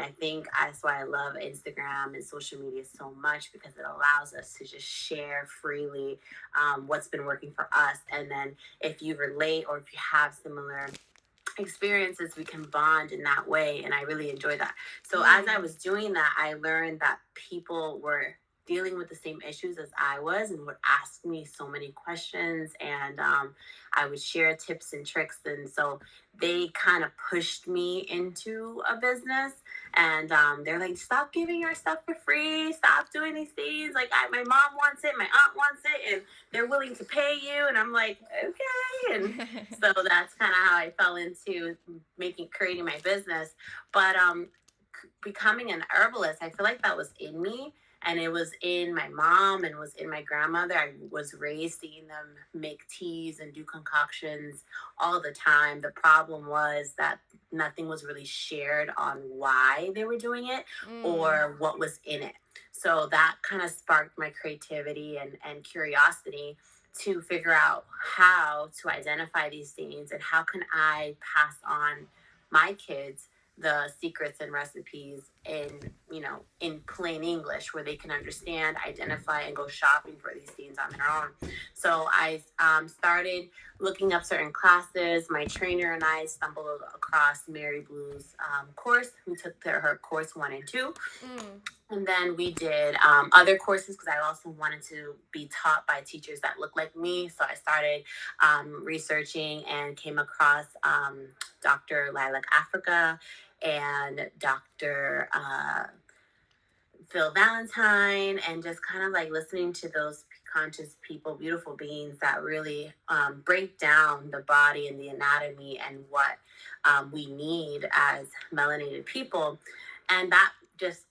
I think that's why I love Instagram and social media so much, because it allows us to just share freely what's been working for us. And then if you relate or if you have similar experiences, we can bond in that way. And I really enjoy that. So as I was doing that, I learned that people were dealing with the same issues as I was and would ask me so many questions, and I would share tips and tricks. And so they kind of pushed me into a business, and they're like, stop giving your stuff for free, stop doing these things, like my mom wants it, my aunt wants it, and they're willing to pay you. And I'm like, okay. And so that's kind of how I fell into creating my business. But becoming an herbalist, I feel like that was in me, and it was in my mom and was in my grandmother. I was raised seeing them make teas and do concoctions all the time. The problem was that nothing was really shared on why they were doing it or what was in it. So that kind of sparked my creativity and curiosity to figure out how to identify these things and how can I pass on my kids the secrets and recipes in, in plain English, where they can understand, identify, and go shopping for these things on their own. So I started looking up certain classes. My trainer and I stumbled across Mary Blue's course. We took her course 1 and 2. And then we did other courses, because I also wanted to be taught by teachers that look like me. So I started researching and came across Dr. Lilac Africa and Dr. Phil Valentine, and just kind of like listening to those conscious people, beautiful beings that really break down the body and the anatomy and what we need as melanated people. And that just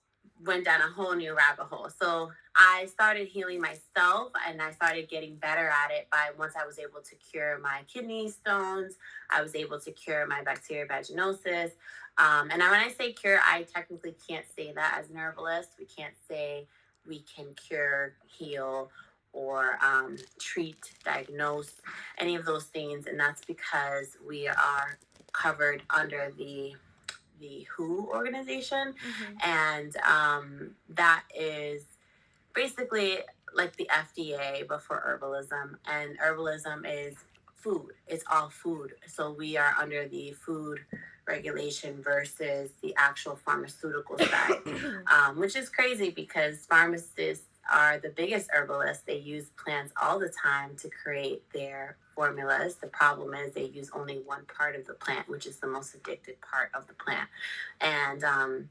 went down a whole new rabbit hole. So I started healing myself, and I started getting better at it by once I was able to cure my kidney stones, I was able to cure my bacterial vaginosis. And when I say cure, I technically can't say that as an herbalist. We can't say we can cure, heal, or treat, diagnose, any of those things. And that's because we are covered under the WHO organization. And that is basically like the FDA, but for herbalism. And herbalism is food. It's all food. So we are under the food regulation versus the actual pharmaceutical side, which is crazy because pharmacists are the biggest herbalists. They use plants all the time to create their formulas. The problem is they use only one part of the plant, which is the most addicted part of the plant. And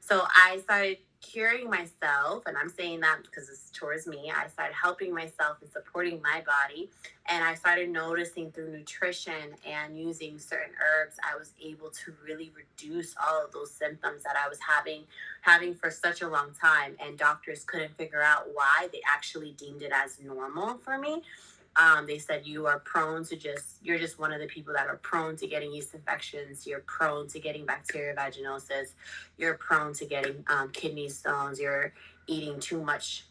so I started curing myself, and I'm saying that because it's towards me. I started helping myself and supporting my body, and I started noticing through nutrition and using certain herbs, I was able to really reduce all of those symptoms that I was having for such a long time, and doctors couldn't figure out why. They actually deemed it as normal for me. They said you're just one of the people that are prone to getting yeast infections. You're prone to getting bacterial vaginosis. You're prone to getting kidney stones. You're eating too much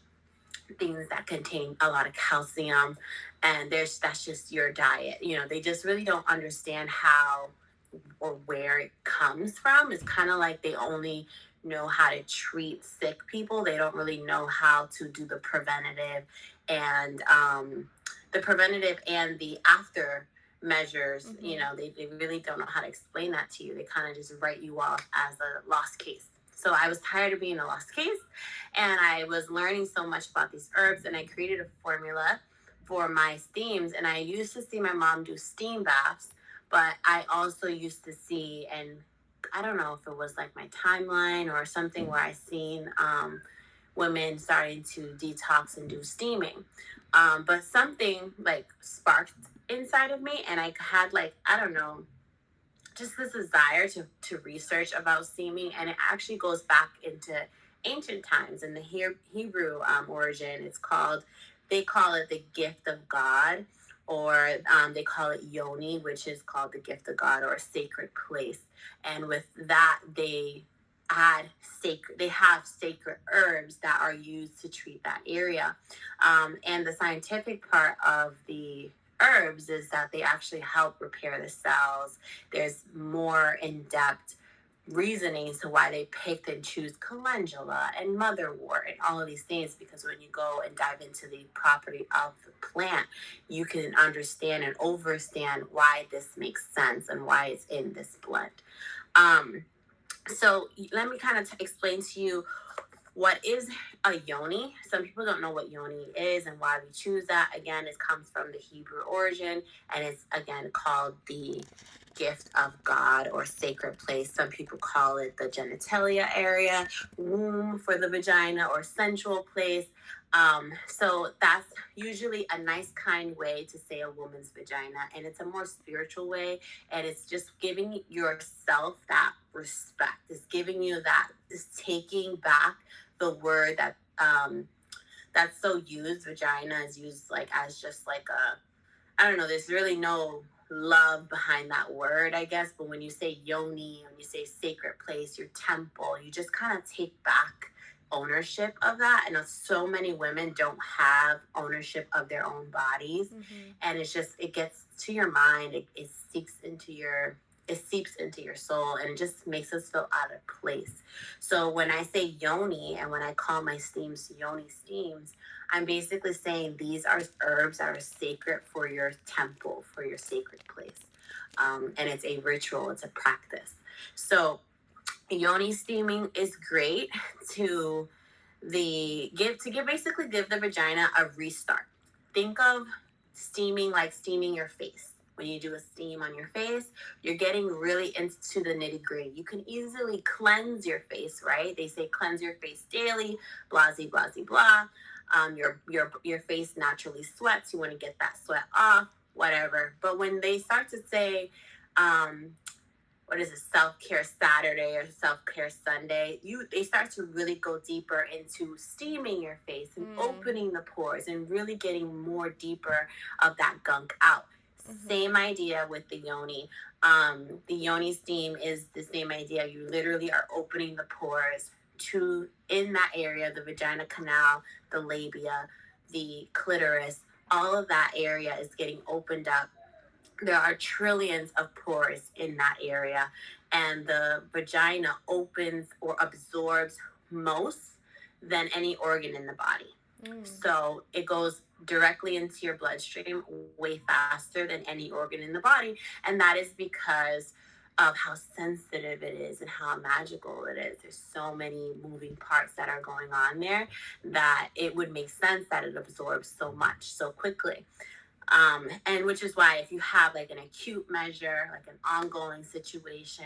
things that contain a lot of calcium, and that's just your diet. They just really don't understand how or where it comes from. It's kind of like they only know how to treat sick people. They don't really know how to do the preventative and the after measures. They really don't know how to explain that to you. They kind of just write you off as a lost case. So I was tired of being a lost case, and I was learning so much about these herbs, and I created a formula for my steams. And I used to see my mom do steam baths, but I also used to see, and I don't know if it was like my timeline or something, where I seen women starting to detox and do steaming. But something like sparked inside of me, and I had like, I don't know, just this desire to research about steaming. And it actually goes back into ancient times in the Hebrew origin. They call it the gift of God, or they call it Yoni, which is called the gift of God or a sacred place. And with that, they have sacred herbs that are used to treat that area. And the scientific part of the herbs is that they actually help repair the cells. There's more in-depth reasonings to why they picked and choose calendula and motherwort and all of these things, because when you go and dive into the property of the plant, you can understand and overstand why this makes sense and why it's in this blend. So let me kind of explain to you what is a yoni. Some people don't know what yoni is and why we choose that. Again, it comes from the Hebrew origin, and it's again called the gift of God or sacred place. Some people call it the genitalia area, womb for the vagina, or sensual place. So that's usually a nice, kind way to say a woman's vagina, and it's a more spiritual way, and it's just giving yourself that respect. It's giving you that, is taking back the word that that's so used. Vagina is used like as just like I don't know, there's really no love behind that word, I guess. But when you say yoni, when you say sacred place, your temple, you just kind of take back ownership of that. And so many women don't have ownership of their own bodies. And it's just, it gets to your mind, it seeps into your soul, and it just makes us feel out of place. So when I say yoni and when I call my steams yoni steams, I'm basically saying these are herbs that are sacred for your temple, for your sacred place. And it's a ritual, it's a practice. So yoni steaming is great to basically give the vagina a restart. Think of steaming like steaming your face. When you do a steam on your face, you're getting really into the nitty gritty. You can easily cleanse your face, right? They say cleanse your face daily, blah, blah, blah. Your face naturally sweats. You want to get that sweat off, whatever. But when they start to say, what is it, self-care Saturday or self-care Sunday, they start to really go deeper into steaming your face and opening the pores and really getting more deeper of that gunk out. Same idea with the yoni. The yoni steam is the same idea. You literally are opening the pores in that area, the vagina canal, the labia, the clitoris, all of that area is getting opened up. There are trillions of pores in that area, and the vagina opens or absorbs most than any organ in the body. So it goes directly into your bloodstream way faster than any organ in the body, and that is because of how sensitive it is and how magical it is. There's so many moving parts that are going on there that it would make sense that it absorbs so much so quickly. And which is why if you have like an acute measure, like an ongoing situation,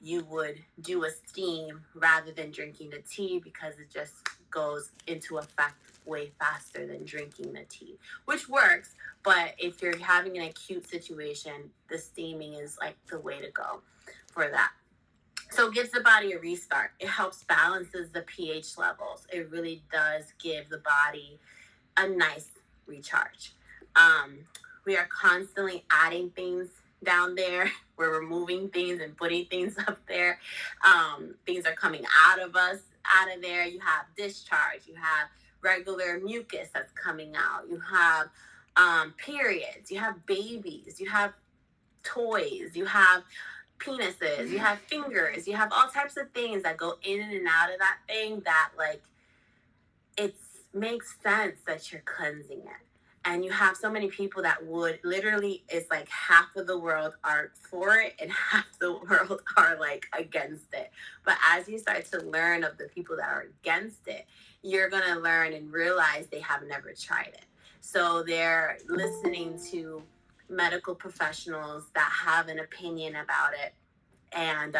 you would do a steam rather than drinking the tea, because it just goes into effect way faster than drinking the tea, which works. But if you're having an acute situation, the steaming is like the way to go for that. So it gives the body a restart. It helps balances the pH levels. It really does give the body a nice recharge. We are constantly adding things down there. We're removing things and putting things up there. Things are coming out of there. You have discharge. You have regular mucus that's coming out. You have periods. You have babies. You have toys. You have penises. You have fingers. You have all types of things that go in and out of that thing that, like, it makes sense that you're cleansing it. And you have so many people that would literally, it's like half of the world are for it and half the world are like against it. But as you start to learn of the people that are against it, you're going to learn and realize they have never tried it. So they're listening to medical professionals that have an opinion about it and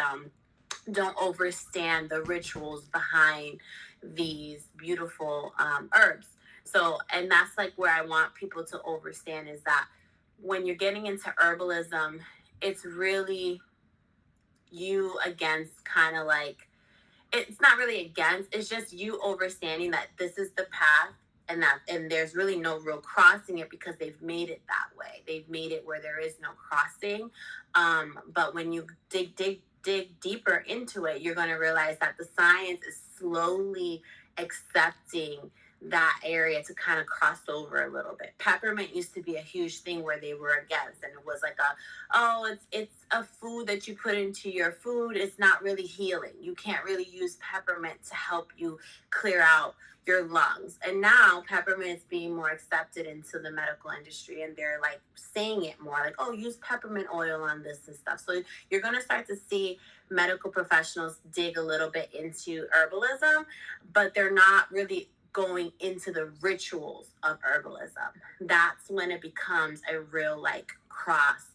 don't understand the rituals behind these beautiful herbs. So, and that's like where I want people to understand is that when you're getting into herbalism, it's really you against kind of like, it's not really against, it's just you understanding that this is the path and there's really no real crossing it because they've made it that way. They've made it where there is no crossing. But when you dig deeper into it, you're going to realize that the science is slowly accepting that area to kind of cross over a little bit. Peppermint used to be a huge thing where they were against, and it was like it's a food that you put into your food. It's not really healing. You can't really use peppermint to help you clear out your lungs. And now peppermint is being more accepted into the medical industry, and they're like saying it more like, oh, use peppermint oil on this and stuff. So you're going to start to see medical professionals dig a little bit into herbalism, but they're not really going into the rituals of herbalism. That's when it becomes a real like cross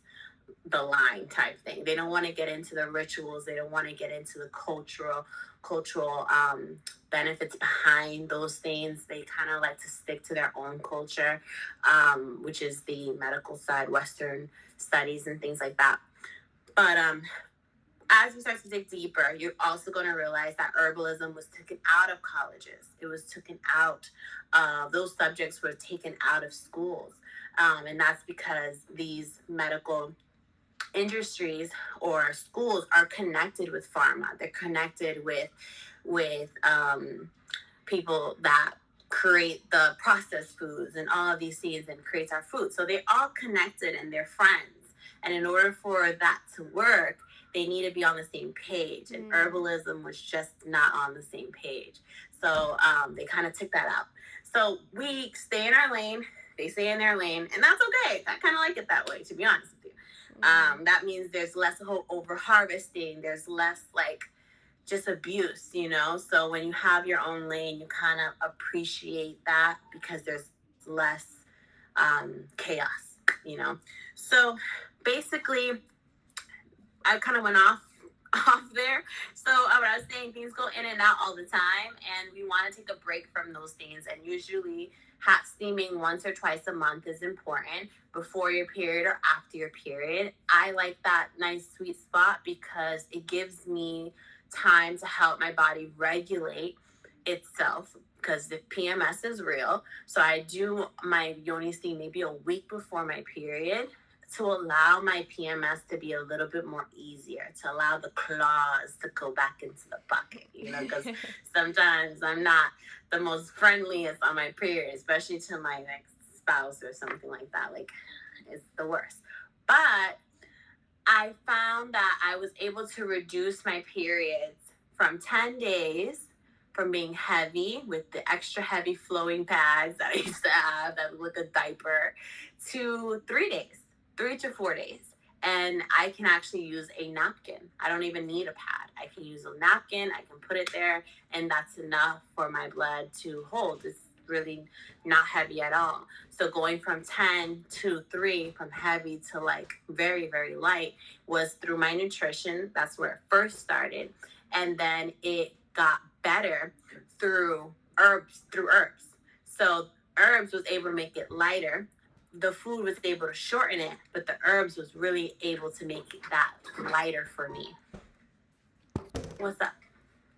the line type thing. They don't want to get into the rituals. They don't want to get into the cultural benefits behind those things. They kind of like to stick to their own culture, which is the medical side, Western studies and things like that. But as you start to dig deeper, you're also going to realize that herbalism was taken out of colleges. It was taken out. Those subjects were taken out of schools. And that's because these medical industries or schools are connected with pharma. They're connected with people that create the processed foods and all of these things and creates our food. So they're all connected and they're friends. And in order for that to work, they need to be on the same page. And herbalism was just not on the same page. So they kind of took that out. So we stay in our lane. They stay in their lane. And that's okay. I kind of like it that way, to be honest with you. That means there's less over harvesting. There's less like just abuse, you know? So when you have your own lane, you kind of appreciate that because there's less chaos, you know? So basically, I kind of went off there. So what I was saying, things go in and out all the time, and we want to take a break from those things. And usually hot steaming once or twice a month is important before your period or after your period. I like that nice sweet spot because it gives me time to help my body regulate itself because the PMS is real. So I do my Yoni steam maybe a week before my period to allow my PMS to be a little bit more easier, to allow the claws to go back into the bucket, you know, because sometimes I'm not the most friendliest on my period, especially to my spouse or something like that. Like, it's the worst. But I found that I was able to reduce my periods from 10 days from being heavy with the extra heavy flowing pads that I used to have that look like a diaper to 3 days. 3 to 4 days. And I can actually use a napkin. I don't even need a pad. I can use a napkin. I can put it there, and that's enough for my blood to hold. It's really not heavy at all. So going from 10 to 3, from heavy to like very, very light, was through my nutrition. That's where it first started. And then it got better through herbs. So herbs was able to make it lighter. The food was able to shorten it, but the herbs was really able to make it that lighter for me. What's up?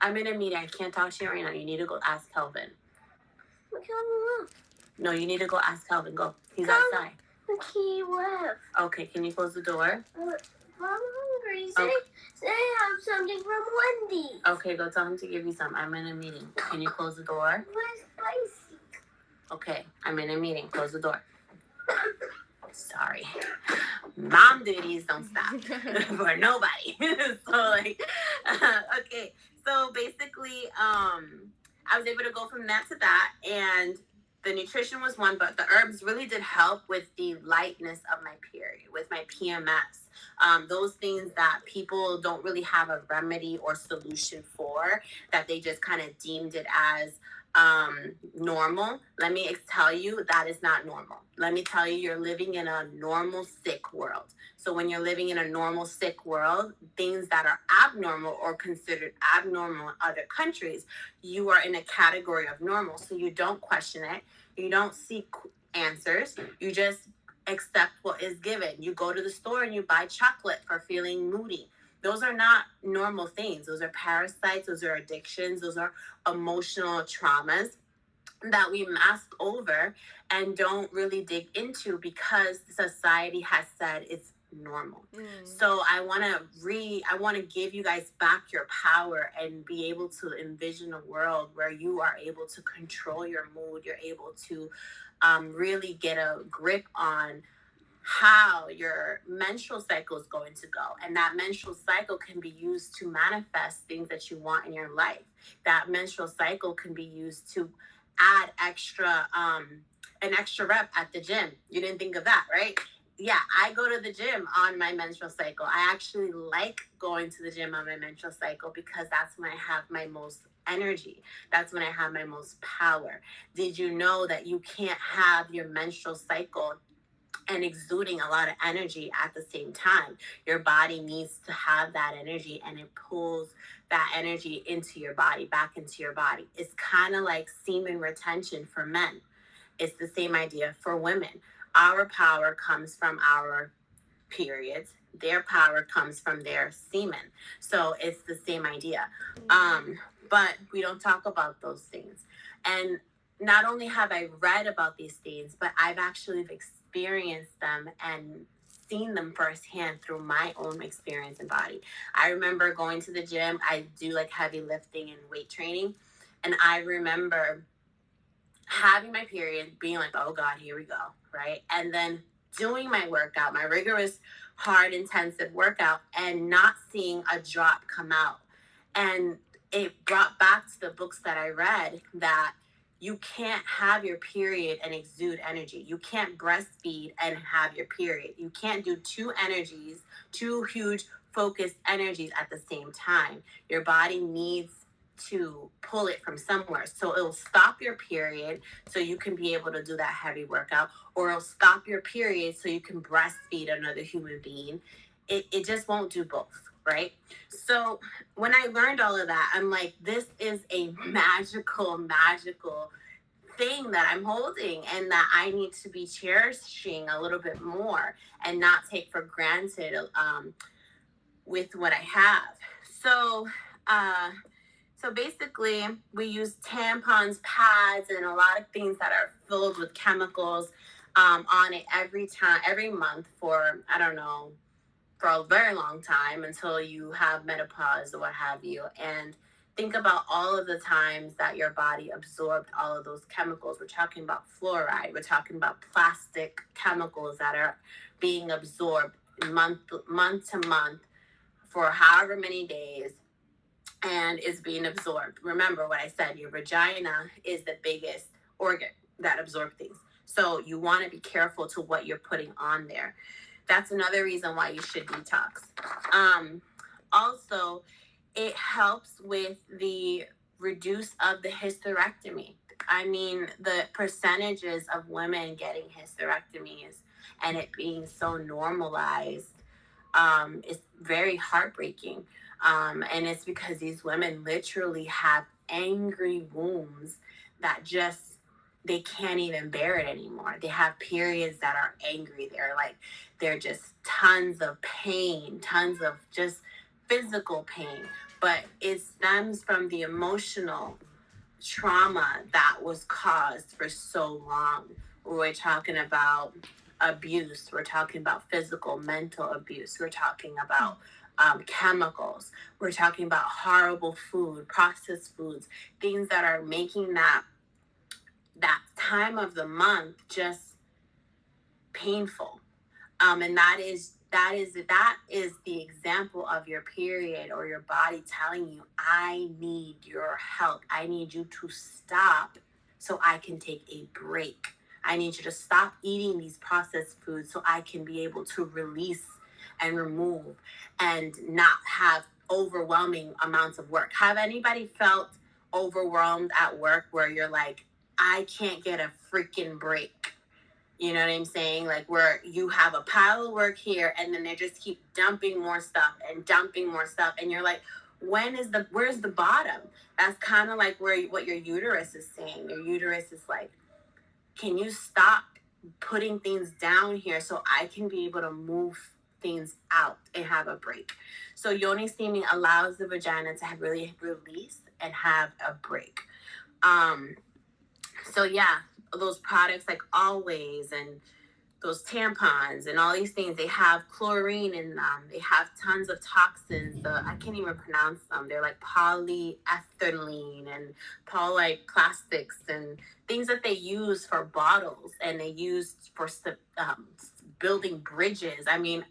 I'm in a meeting. I can't talk to you right now. You need to go ask Kelvin. No, you need to go ask Kelvin. Go. He's outside. He left. Okay, can you close the door? I'm hungry. Say I have something from Wendy. Okay, go tell him to give you some. I'm in a meeting. Can you close the door? Where's spicy? Okay, I'm in a meeting. Close the door. Sorry. Mom duties don't stop for nobody. So like, okay. So basically, I was able to go from that to that, and the nutrition was one, but the herbs really did help with the lightness of my period, with my PMS. Those things that people don't really have a remedy or solution for, that they just kind of deemed it as normal. Let me tell you, that is not normal. Let me tell you, you're living in a normal sick world. So when you're living in a normal sick world, things that are abnormal or considered abnormal in other countries, you are in a category of normal. So you don't question it. You don't seek answers. You just accept what is given. You go to the store and you buy chocolate for feeling moody. Those are not normal things. Those are parasites. Those are addictions. Those are emotional traumas that we mask over and don't really dig into because society has said it's normal. So I want to give you guys back your power and be able to envision a world where you are able to control your mood. You're able to really get a grip on how your menstrual cycle is going to go. And that menstrual cycle can be used to manifest things that you want in your life. That menstrual cycle can be used to add an extra rep at the gym. You didn't think of that, right? Yeah, I go to the gym on my menstrual cycle. I actually like going to the gym on my menstrual cycle because that's when I have my most energy. That's when I have my most power. Did you know that you can't have your menstrual cycle and exuding a lot of energy at the same time? Your body needs to have that energy, and it pulls that energy into your body, back into your body. It's kind of like semen retention for men. It's the same idea for women. Our power comes from our periods. Their power comes from their semen. So it's the same idea. But we don't talk about those things. And not only have I read about these things, but I've actually experienced them and seen them firsthand through my own experience and body. I remember going to the gym. I do like heavy lifting and weight training. And I remember having my period, being like, oh God, here we go, right? And then doing my workout, my rigorous, hard, intensive workout, and not seeing a drop come out. And it brought back to the books that I read that you can't have your period and exude energy. You can't breastfeed and have your period. You can't do two energies, two huge focused energies at the same time. Your body needs to pull it from somewhere. So it'll stop your period so you can be able to do that heavy workout, or it'll stop your period so you can breastfeed another human being. It just won't do both, right? So when I learned all of that, I'm like, this is a magical thing that I'm holding, and that I need to be cherishing a little bit more and not take for granted with what I have. So basically, we use tampons, pads, and a lot of things that are filled with chemicals on it every month for, I don't know, for a very long time until you have menopause or what have you. And think about all of the times that your body absorbed all of those chemicals. We're talking about fluoride. We're talking about plastic chemicals that are being absorbed month to month for however many days, and is being absorbed. Remember what I said, your vagina is the biggest organ that absorbs things. So you want to be careful to what you're putting on there. That's another reason why you should detox. Also, it helps with the reduce of the hysterectomy. I mean, the percentages of women getting hysterectomies and it being so normalized is very heartbreaking. And it's because these women literally have angry wombs that just, they can't even bear it anymore. They have periods that are angry. They're just tons of pain, tons of just physical pain. But it stems from the emotional trauma that was caused for so long. We're talking about abuse. We're talking about physical, mental abuse. We're talking about chemicals. We're talking about horrible food, processed foods, things that are making that time of the month just painful. And that is the example of your period or your body telling you, I need your help. I need you to stop so I can take a break. I need you to stop eating these processed foods so I can be able to release and remove and not have overwhelming amounts of work. Have anybody felt overwhelmed at work where you're like, I can't get a freaking break? You know what I'm saying? Like where you have a pile of work here and then they just keep dumping more stuff. And you're like, where's the bottom? That's kind of like what your uterus is saying. Your uterus is like, can you stop putting things down here so I can be able to move things out and have a break? So yoni steaming allows the vagina to really release and have a break. So yeah, those products like Always and those tampons and all these things, they have chlorine in them. They have tons of toxins. I can't even pronounce them. They're like polyethylene and polyplastics and things that they use for bottles and they use for building bridges. I mean,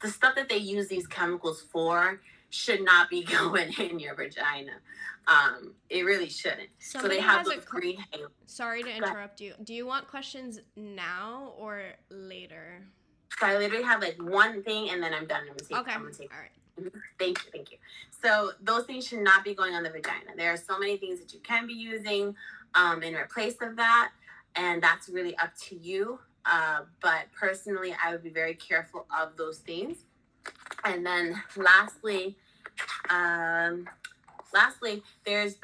the stuff that they use these chemicals for should not be going in your vagina. It really shouldn't. Somebody so they have those green halos. Sorry to interrupt you. Do you want questions now or later? So I literally have like one thing and then I'm done. I'm gonna take all right. Thank you. So those things should not be going on the vagina. There are so many things that you can be using in replace of that, and that's really up to you. But personally, I would be very careful of those things. And then lastly, there's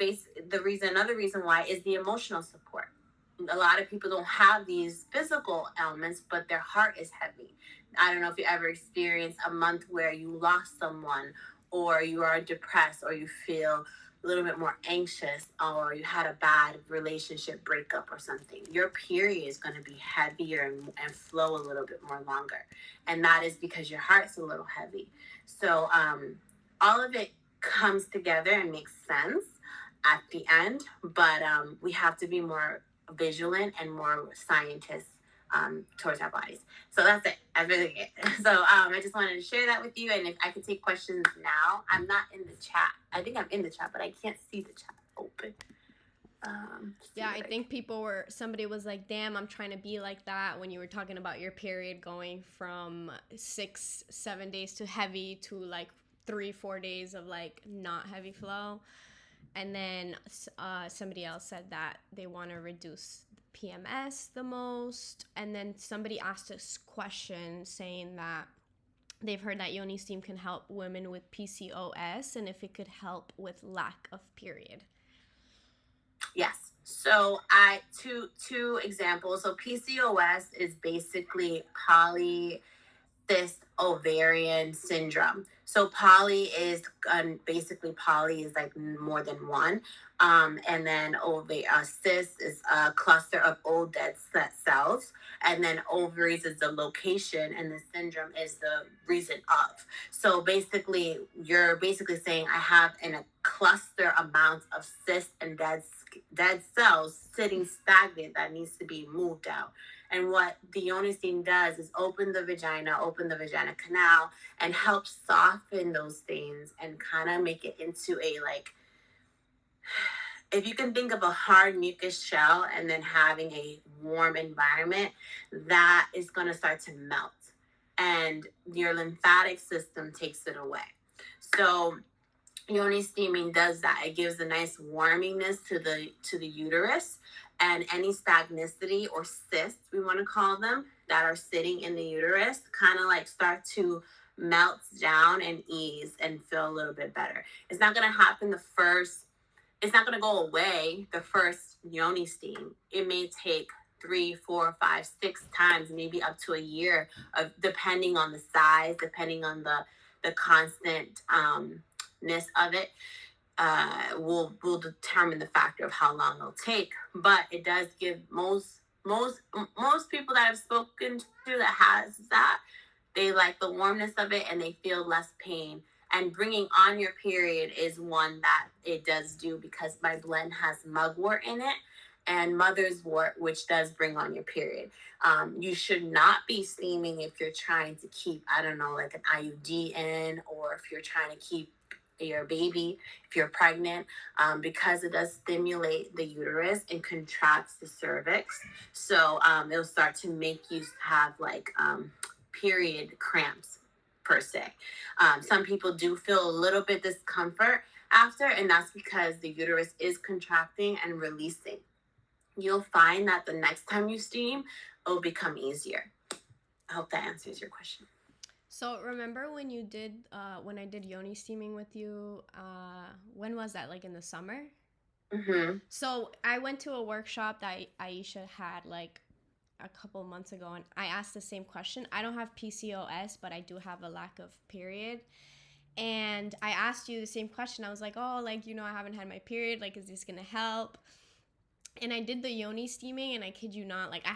another reason why is the emotional support. A lot of people don't have these physical ailments, but their heart is heavy. I don't know if you ever experienced a month where you lost someone, or you are depressed, or you feel a little bit more anxious, or you had a bad relationship breakup or something. Your period is going to be heavier and flow a little bit more longer. And that is because your heart's a little heavy. So all of it comes together and makes sense at the end, but we have to be more vigilant and more scientists towards our bodies. So that's it. That's really it. So I just wanted to share that with you. And if I could take questions now, I'm not in the chat. I think I'm in the chat, but I can't see the chat open. Yeah, I think somebody was like, damn, I'm trying to be like that, when you were talking about your period going from 6-7 days to heavy to like 3-4 days of like not heavy flow. And then somebody else said that they want to reduce PMS the most. And then somebody asked us question saying that they've heard that Yoni steam can help women with PCOS and if it could help with lack of period. Yes. So two examples. So PCOS is basically polycystic ovarian syndrome. So poly is poly is like more than one. And then cyst is a cluster of old dead cells. And then ovaries is the location and the syndrome is the reason of. So basically, you're basically saying I have in a cluster amount of cysts and dead cells sitting stagnant that needs to be moved out. And what the Yoni steam does is open the vagina canal, and help soften those things and kind of make it into a, like, if you can think of a hard mucus shell and then having a warm environment, that is going to start to melt. And your lymphatic system takes it away. So Yoni steaming does that. It gives a nice warmingness to the uterus, and any stagnicity or cysts, we want to call them, that are sitting in the uterus kind of like start to melt down and ease and feel a little bit better. It's not going to happen it's not going to go away the first Yoni steam. It may take 3, 4, 5, 6 times, maybe up to a year, of depending on the size, depending on the constant of it, will determine the factor of how long it'll take. But it does give most people that I've spoken to that has that, they like the warmness of it and they feel less pain. And bringing on your period is one that it does do, because my blend has mugwort in it and mother's wort, which does bring on your period. You should not be steaming if you're trying to keep, I don't know, like an IUD in, or if you're trying to keep your baby, if you're pregnant, because it does stimulate the uterus and contracts the cervix. So it'll start to make you have like period cramps per se. Some people do feel a little bit discomfort after, and that's because the uterus is contracting and releasing. You'll find that the next time you steam, it'll become easier. I hope that answers your question. So remember when you did, when I did Yoni steaming with you, when was that, like in the summer? Mm-hmm. So I went to a workshop that Iesha had like a couple months ago, and I asked the same question. I don't have PCOS, but I do have a lack of period. And I asked you the same question. I was like, oh, like, I haven't had my period. Like, is this going to help? And I did the Yoni steaming, and I kid you not, like I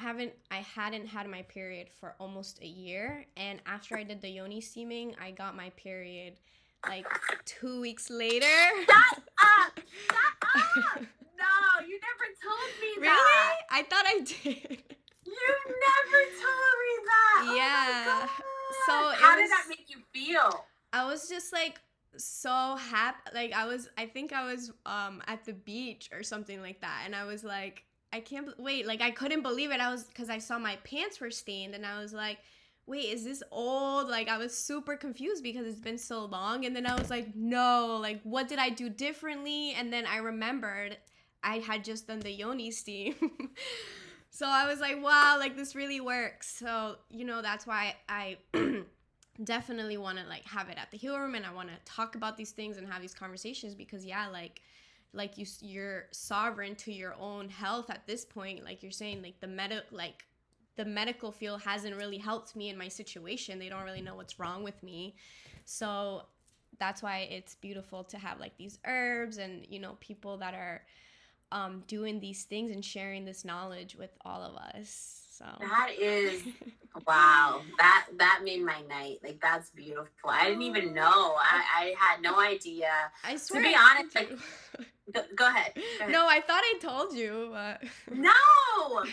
hadn't had my period for almost a year, and after I did the Yoni steaming, I got my period like 2 weeks later. Shut up! Shut up! No, you never told me Really? that. I thought I did. You never told me that. Yeah. Oh So my God. it How did was, that make you feel? I was just like so happy. Like I think I was at the beach or something like that, and I was like, I can't wait. Like I couldn't believe it. I was, because I saw my pants were stained, and I was like, wait, is this old? Like I was super confused because it's been so long, and then I was like, no, like what did I do differently? And then I remembered I had just done the Yoni steam. So I was like, wow, like this really works. So, that's why I definitely want to like have it at the heal room, and I want to talk about these things and have these conversations, because like you're sovereign to your own health at this point. Like you're saying, like the medical field hasn't really helped me in my situation. They don't really know what's wrong with me. So that's why it's beautiful to have like these herbs and people that are doing these things and sharing this knowledge with all of us. So that is, wow, that made my night. Like that's beautiful. I didn't even know. I had no idea. I swear. To be honest, like go ahead. No, I thought I told you, but no,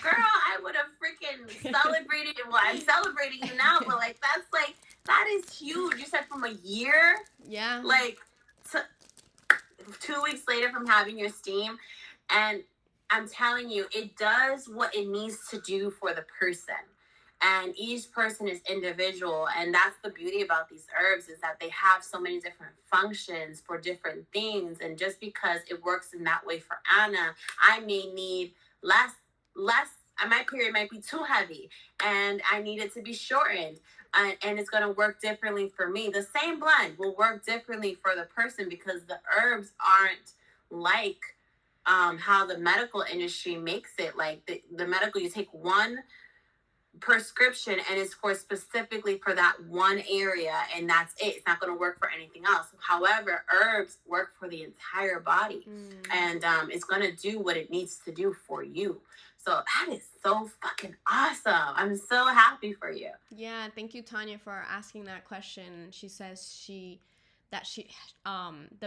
girl, I would have freaking celebrated. Well, I'm celebrating you now, but like that is huge. You said from a year, yeah, like 2 weeks later from having your steam. And I'm telling you, it does what it needs to do for the person. And each person is individual. And that's the beauty about these herbs, is that they have so many different functions for different things. And just because it works in that way for Anna, I may need less, my period might be too heavy and I need it to be shortened. And it's going to work differently for me. The same blend will work differently for the person, because the herbs aren't like how the medical industry makes it. Like the medical, you take one prescription and it's for specifically for that one area, and that's it. It's not going to work for anything else. However, herbs work for the entire body, and it's going to do what it needs to do for you. So that is so fucking awesome. I'm so happy for you. Yeah, thank you, Tanya, for asking that question. She says the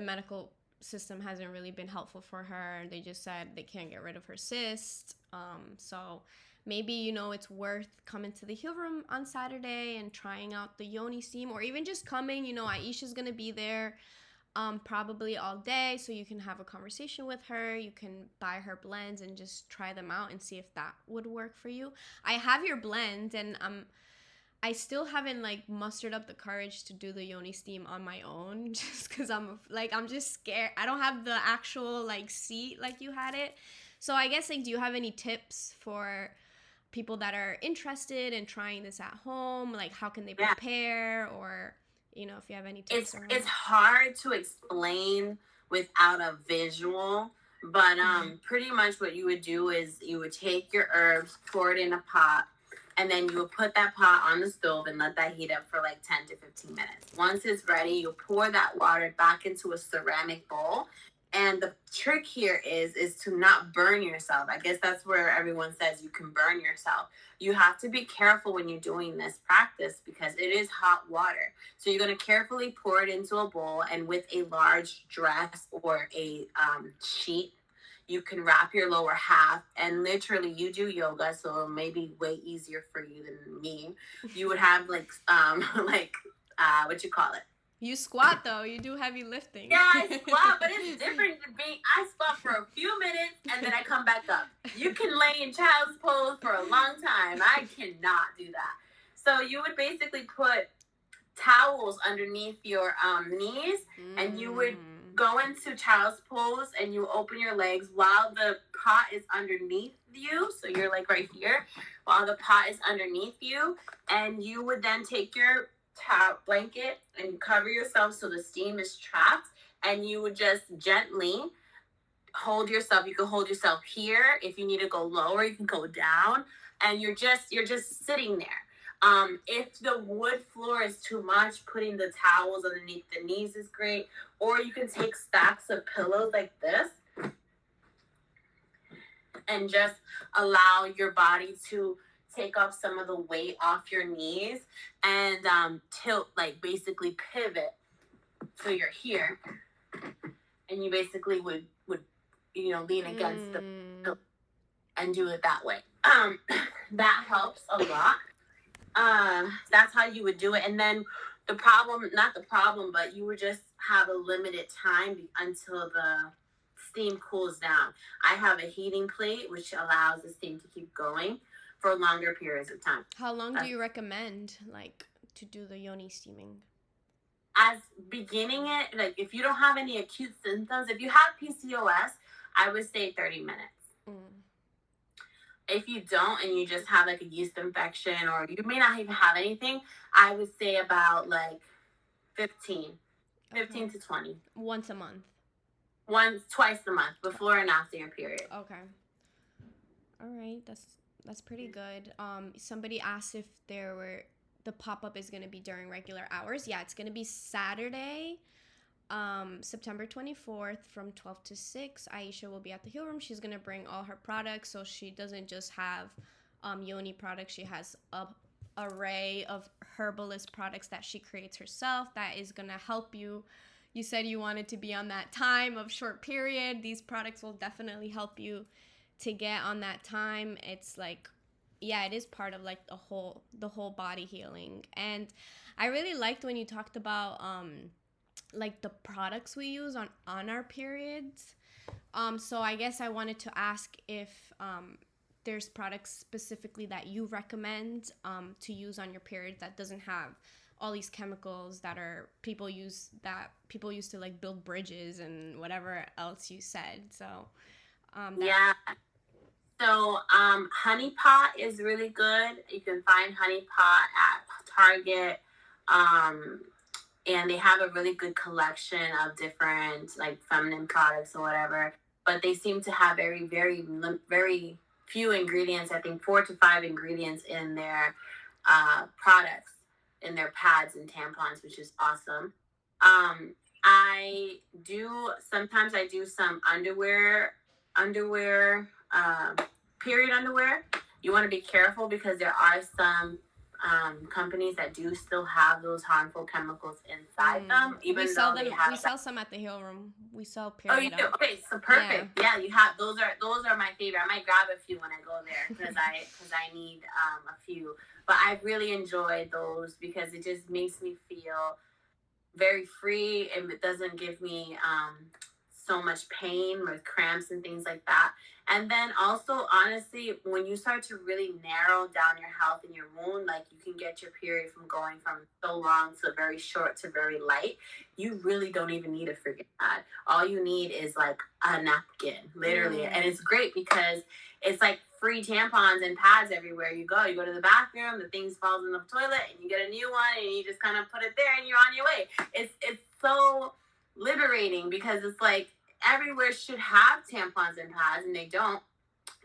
medical system hasn't really been helpful for her. They just said they can't get rid of her cyst. So maybe, it's worth coming to the heal room on Saturday and trying out the Yoni steam, or even just coming. Iesha's gonna be there probably all day, so you can have a conversation with her. You can buy her blends and just try them out and see if that would work for you. I have your blend, and I still haven't like mustered up the courage to do the Yoni steam on my own, just because I'm just scared. I don't have the actual like seat like you had it. So I guess, like, do you have any tips for people that are interested in trying this at home? Like, how can they prepare, or if you have any tips? It's hard to explain without a visual, but pretty much what you would do is you would take your herbs, pour it in a pot, and then you would put that pot on the stove and let that heat up for like 10 to 15 minutes. Once it's ready, you pour that water back into a ceramic bowl. And the trick here is to not burn yourself. I guess that's where everyone says you can burn yourself. You have to be careful when you're doing this practice, because it is hot water. So you're going to carefully pour it into a bowl, and with a large dress or a sheet, you can wrap your lower half, and literally you do yoga, so it may be way easier for you than me. You would have what you call it? You squat though. You do heavy lifting. Yeah, I squat, but it's different than I squat for a few minutes and then I come back up. You can lay in child's pose for a long time. I cannot do that. So you would basically put towels underneath your knees, and you would go into child's pose, and you open your legs while the pot is underneath you. So you're like right here, while the pot is underneath you, and you would then take your blanket and cover yourself so the steam is trapped, and you would just gently hold yourself. You can hold yourself here. If you need to go lower, you can go down, and you're just sitting there. If the wood floor is too much, putting the towels underneath the knees is great, or you can take stacks of pillows like this, and just allow your body to take off some of the weight off your knees and tilt, like basically pivot. So you're here, and you basically would lean against the and do it that way. That helps a lot. That's how you would do it. And then the problem, not the problem, but you would just have a limited time until the steam cools down. I have a heating plate, which allows the steam to keep going for longer periods of time. How long do you recommend, like, to do the Yoni steaming? As beginning it, like, if you don't have any acute symptoms, if you have PCOS, I would say 30 minutes. If you don't, and you just have like a yeast infection, or you may not even have anything, I would say about like 15 to 20. Once a month? Twice a month, before and after your period. Okay. All right, that's pretty good. Somebody asked if the pop-up is going to be during regular hours. Yeah, it's going to be Saturday, September 24th from 12 to 6. Iesha will be at the Heel Room. She's going to bring all her products, so she doesn't just have Yoni products. She has a array of herbalist products that she creates herself that is going to help you. You said you wanted to be on that time of short period. These products will definitely help you to get on that time. It's like, yeah, it is part of like the whole body healing. And I really liked when you talked about like the products we use on our periods. So I guess I wanted to ask if there's products specifically that you recommend to use on your period that doesn't have all these chemicals that people use to like build bridges and whatever else you said. So yeah. So honey pot is really good. You can find honey pot at Target. And they have a really good collection of different like feminine products or whatever, but they seem to have very, very, very few ingredients. I think 4 to 5 ingredients in their products, in their pads and tampons, which is awesome. Sometimes I do some underwear, period underwear. You want to be careful because there are some companies that do still have those harmful chemicals inside them. We sell some at the Heel Room. We sell period. Oh, you do? Okay, so perfect. Yeah, you have those are my favorite. I might grab a few when I go there because I need a few. But I really enjoy those because it just makes me feel very free, and it doesn't give me so much pain with cramps and things like that. And then also, honestly, when you start to really narrow down your health and your wound, like you can get your period from going from so long to very short to very light. You really don't even need a freaking pad. All you need is like a napkin, literally. And it's great because it's like free tampons and pads everywhere you go. You go to the bathroom, the thing falls in the toilet, and you get a new one, and you just kind of put it there, and you're on your way. It's so liberating because it's like, everywhere should have tampons and pads, and they don't.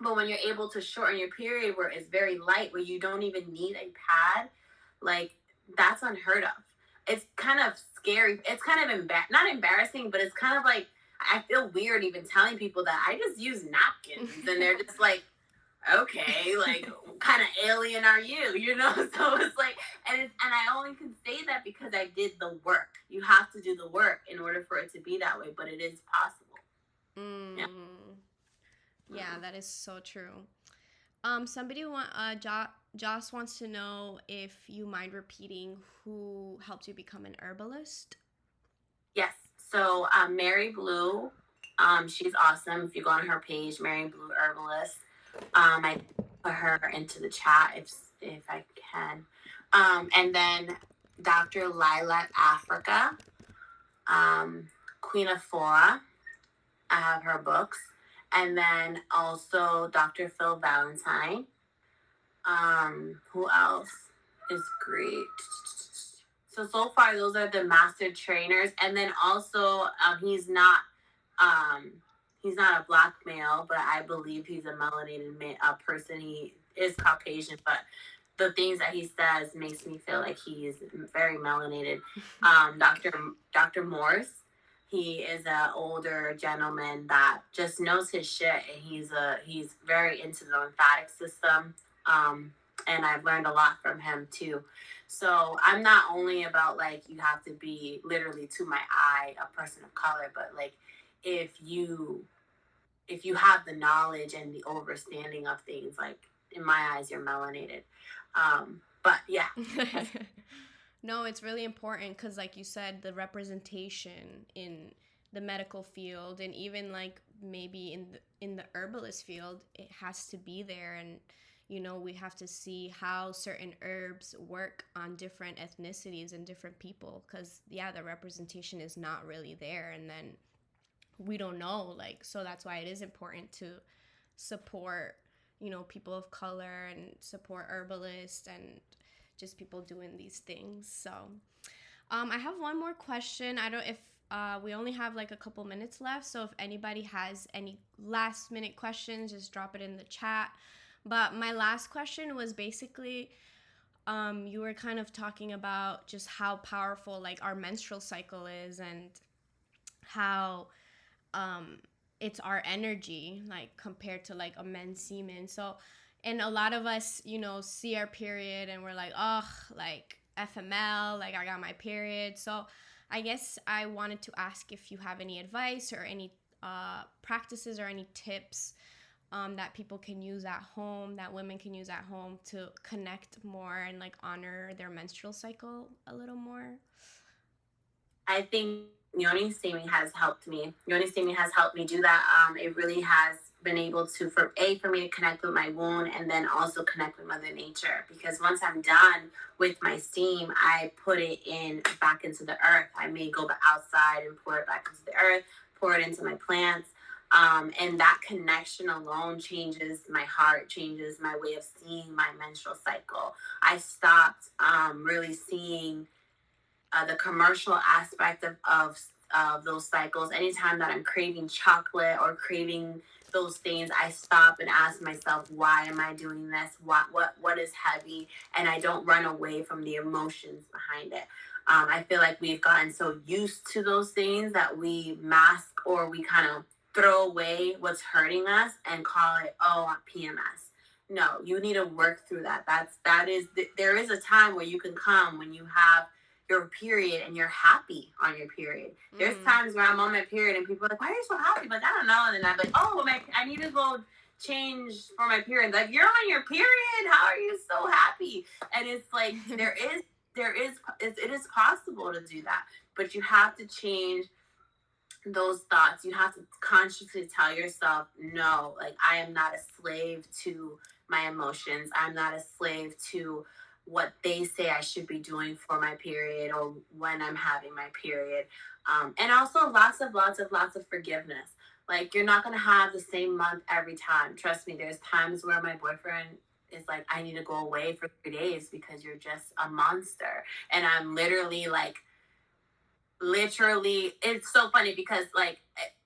But when you're able to shorten your period where it's very light, where you don't even need a pad, like, that's unheard of. It's kind of scary. It's kind of not embarrassing, but it's kind of like, I feel weird even telling people that I just use napkins, and they're just like, okay, like, what kind of alien are you? You know? So it's like, and I only can say that because I did the work. You have to do the work in order for it to be that way, but it is possible. Yeah, that is so true. Joss wants to know if you mind repeating who helped you become an herbalist. Yes. So Mary Blue, she's awesome. If you go on her page, Mary Blue Herbalist, I put her into the chat if I can. And then Dr. Lilac Africa, Queen of Flora. I have her books. And then also Dr. Phil Valentine. Who else is great? So far, those are the master trainers. And then also, he's not a black male, but I believe he's a melanated person. He is Caucasian, but the things that he says makes me feel like he is very melanated. Dr. Morse. He is an older gentleman that just knows his shit, and he's very into the lymphatic system. And I've learned a lot from him too. So I'm not only about like you have to be literally to my eye a person of color, but like if you have the knowledge and the understanding of things, like in my eyes, you're melanated. But yeah. No, it's really important because, like you said, the representation in the medical field and even like maybe in the herbalist field, it has to be there. And we have to see how certain herbs work on different ethnicities and different people because the representation is not really there, and then we don't know, like, so that's why it is important to support people of color and support herbalists and just people doing these things. So I have one more question. I don't if we only have like a couple minutes left, so if anybody has any last minute questions, just drop it in the chat. But my last question was basically you were kind of talking about just how powerful like our menstrual cycle is, and how it's our energy like compared to like a men's semen. So, and a lot of us see our period and we're like, oh, like FML, like I got my period. So I guess I wanted to ask if you have any advice or any practices or any tips that people can use at home, that women can use at home to connect more and like honor their menstrual cycle a little more. I think Yoni steaming has helped me. Yoni steaming has helped me do that. It really has been able to, for me to connect with my wound, and then also connect with Mother Nature. Because once I'm done with my steam, I put it back into the earth. I may go outside and pour it back into the earth, pour it into my plants. And that connection alone changes my heart, changes my way of seeing my menstrual cycle. I stopped really seeing the commercial aspect of those cycles. Anytime that I'm craving chocolate or craving those things, I stop and ask myself, why am I doing this? What is heavy? And I don't run away from the emotions behind it. I feel like we've gotten so used to those things that we mask, or we kind of throw away what's hurting us and call it, oh, PMS. No, you need to work through that. There is a time where you can come when you have your period and you're happy on your period. There's times where I'm on my period and people are like, why are you so happy? Like, I don't know. And then I'm like, oh, I need to go change for my period. Like, you're on your period. How are you so happy? And it's like, it is possible to do that, but you have to change those thoughts. You have to consciously tell yourself, no, like, I am not a slave to my emotions. I'm not a slave to what they say I should be doing for my period or when I'm having my period. And also lots of forgiveness. Like, you're not going to have the same month every time. Trust me, there's times where my boyfriend is like, I need to go away for 3 days because you're just a monster. And I'm literally, it's so funny because, like,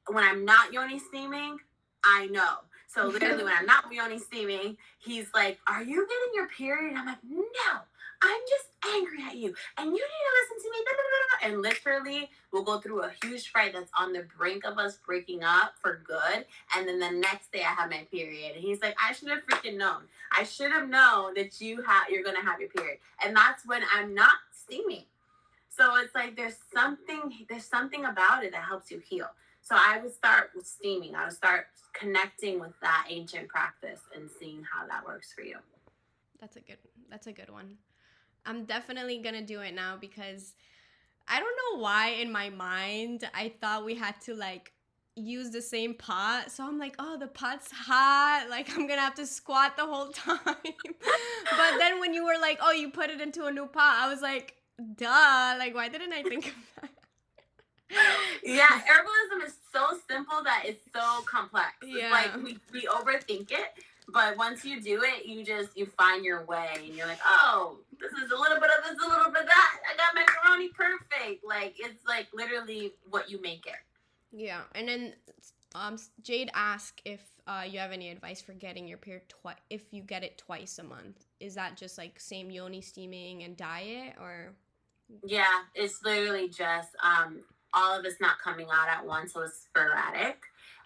when I'm not Yoni steaming, I know. So literally when I'm not Yoni steaming, he's like, are you getting your period? And I'm like, no, I'm just angry at you. And you need to listen to me. Blah, blah, blah. And literally we'll go through a huge fight that's on the brink of us breaking up for good. And then the next day I have my period. And he's like, I should have freaking known. I should have known that you're going to have your period. And that's when I'm not steaming. So it's like there's something about it that helps you heal. So I would start with steaming. I would start connecting with that ancient practice and seeing how that works for you. That's a good one. I'm definitely gonna do it now because I don't know why in my mind I thought we had to like use the same pot. So I'm like, oh, the pot's hot. Like, I'm gonna have to squat the whole time. But then when you were like, oh, you put it into a new pot, I was like, duh. Like, why didn't I think of that? Yeah, herbalism is so simple that it's so complex. Yeah. Like, we overthink it, but once you do it, you find your way, and you're like, oh, this is a little bit of this, a little bit of that. I got macaroni perfect. Like, it's like literally what you make it. Yeah, and then Jade asked if you have any advice for getting your period if you get it twice a month. Is that just like same Yoni steaming and diet, or? Yeah, it's literally just all of it's not coming out at once, so it's sporadic.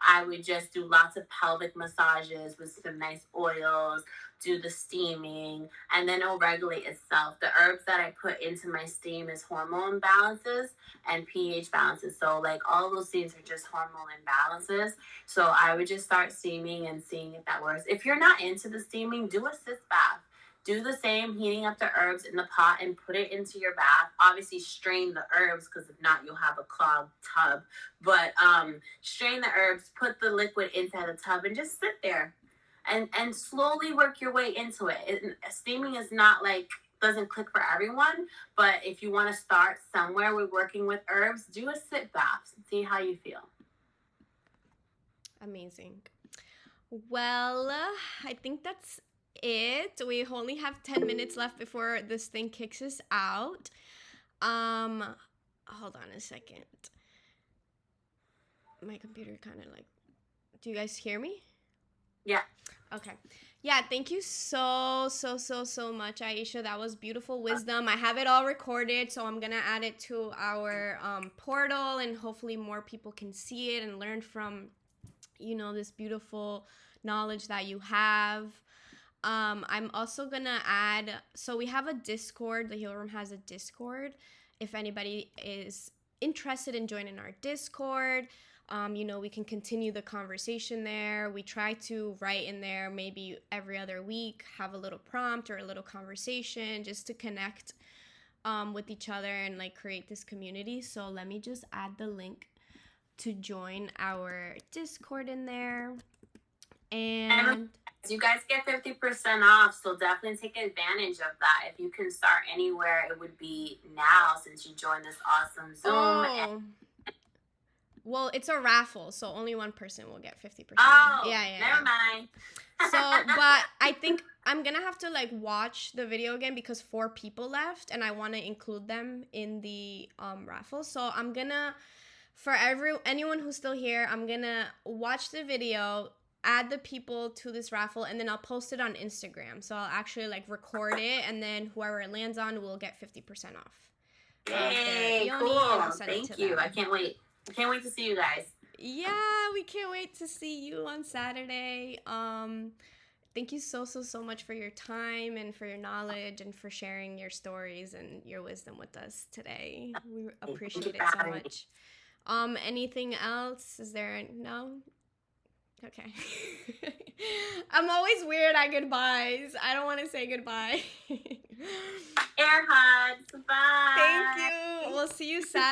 I would just do lots of pelvic massages with some nice oils, do the steaming, and then it'll regulate itself. The herbs that I put into my steam is hormone balances and pH balances. So like all of those things are just hormone imbalances. So I would just start steaming and seeing if that works. If you're not into the steaming, do a sitz bath. Do the same, heating up the herbs in the pot and put it into your bath. Obviously, strain the herbs because if not, you'll have a clogged tub. But strain the herbs, put the liquid inside the tub, and just sit there and slowly work your way into it. Steaming is not like doesn't click for everyone, but if you want to start somewhere with working with herbs, do a sit bath and see how you feel. Amazing. Well, I think that's it. We only have 10 minutes left before this thing kicks us out. Hold on a second. My computer kind of like, do you guys hear me? Yeah. Okay. Yeah, thank you so much, Iesha. That was beautiful wisdom. I have it all recorded, so I'm going to add it to our portal, and hopefully more people can see it and learn from, this beautiful knowledge that you have. I'm also going to add, so we have a Discord. The Heal Room has a Discord. If anybody is interested in joining our Discord, we can continue the conversation there. We try to write in there maybe every other week, have a little prompt or a little conversation just to connect with each other and like create this community. So let me just add the link to join our Discord in there. And you guys get 50% off, so definitely take advantage of that. If you can start anywhere, it would be now since you joined this awesome Zoom. Well, it's a raffle, so only one person will get 50%. Oh, yeah. Never mind. But I think I'm going to have to, like, watch the video again because 4 people left, and I want to include them in the raffle. So I'm going to, for anyone who's still here, I'm going to watch the video, add the people to this raffle, and then I'll post it on Instagram. So I'll actually, like, record it, and then whoever it lands on will get 50% off. Yay, Yoni, cool. Thank you. I can't wait. I can't wait to see you guys. Yeah, we can't wait to see you on Saturday. Thank you so much for your time and for your knowledge and for sharing your stories and your wisdom with us today. We appreciate it so much. Anything else? Is there no? Okay. I'm always weird at goodbyes. I don't want to say goodbye. Air hugs. Bye. Thank you. We'll see you Saturday.